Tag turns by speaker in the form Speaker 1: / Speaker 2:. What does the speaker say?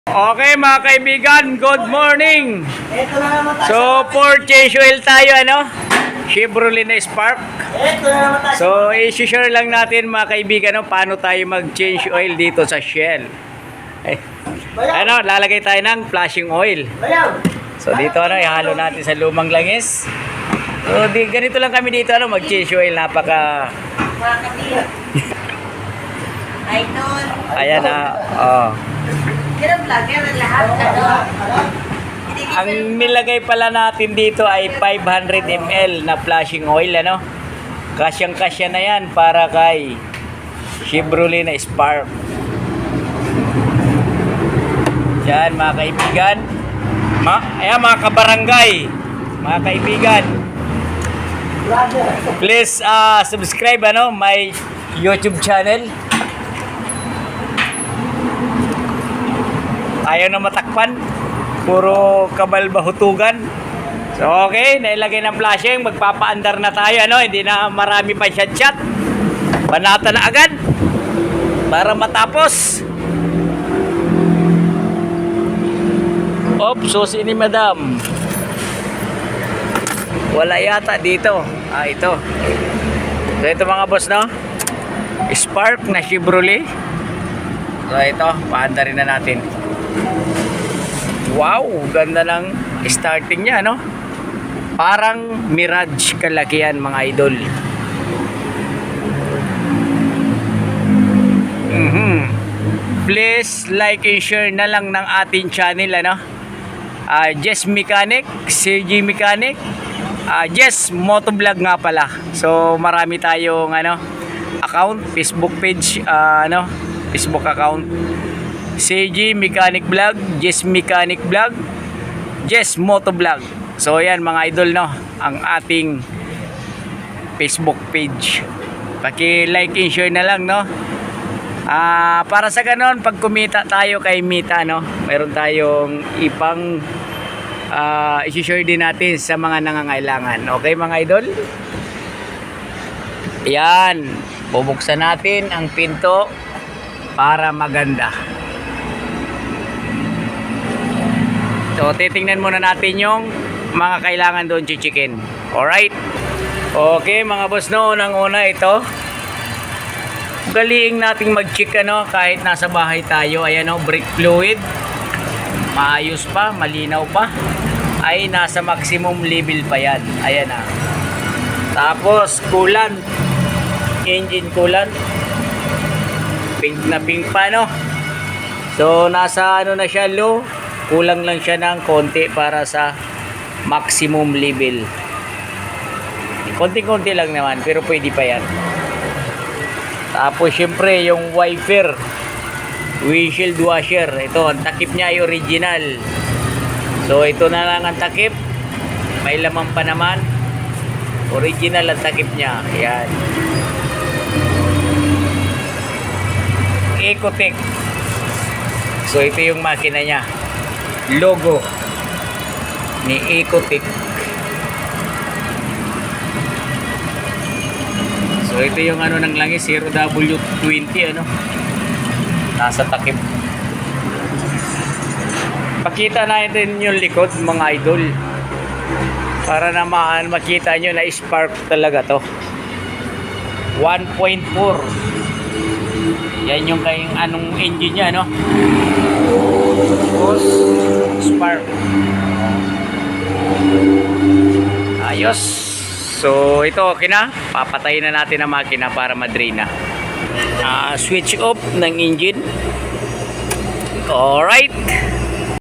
Speaker 1: Okay mga kaibigan, good morning. So for change oil tayo Chevrolet na Spark. So i-share lang natin mga kaibigan paano tayo mag-change oil dito sa Shell. Lalagay tayo ng flashing oil. So dito ihalo natin sa lumang langis. So ganito lang kami dito mag-change oil, napaka
Speaker 2: Idol.
Speaker 1: Ayan
Speaker 2: Pero vlogger lahat
Speaker 1: Ang nilagay pala natin dito ay 500 ml na flashing oil Kasyang-kasya na yan para kay Chevrolet na Spark. Yan mga kaibigan. Mga kabarangay, mga kaibigan. Please subscribe my YouTube channel. Ayaw na matakpan, puro kabal bahutugan. So okay, nailagay ng flashing, magpapaandar na tayo hindi na marami pa shot. Banata na agad para matapos. Sus ini madam. Wala yata dito. Ito. So ito mga boss Spark na Chevrolet. So ito, paandarin na natin. Wow, ganda ng starting niya Parang Mirage kalakihan mga idol. Please like and share na lang ng ating channel Jess Mechanic, CG Mechanic, Jess Motovlog nga pala. So marami tayong account, Facebook page, Facebook account. CG Mechanic Vlog, Jess Mechanic Vlog, Jess Motovlog. So yan mga idol ang ating Facebook page. Paki-like and share na lang para sa ganon pag kumita tayo kay Mita meron tayong ibang i-share din natin sa mga nangangailangan. Okay mga idol? Yan, bubuksan natin ang pinto para maganda. So titingnan muna natin yung mga kailangan doon chichikin. Alright? Okay mga boss unang-una ito. Galing nating mag-check kahit nasa bahay tayo. Ayan brake fluid. Maayos pa, malinaw pa. Ay nasa maximum level pa yan. Ayan Tapos coolant. Engine coolant. Pink na pink pa So nasa na siya low. Kulang lang siya ng konti para sa maximum level. Konti-konti lang naman pero pwede pa yan. Tapos syempre yung wiper, windshield washer, ito ang takip niya ay original. So ito na lang ang takip, may laman pa naman, original ang takip niya. Ayan, Ecotec. So ito yung makina niya, logo ni Ecotec. So ito yung ng langis 0W20 nasa takip. Pakita natin yung likod mga idol para naman makita nyo na Spark talaga to. 1.4. Yan yung kayong engine nya Tapos Spark. Ayos. So ito okay na. Papatayin na natin ang makina para ma-drain na. Switch off ng engine. Alright.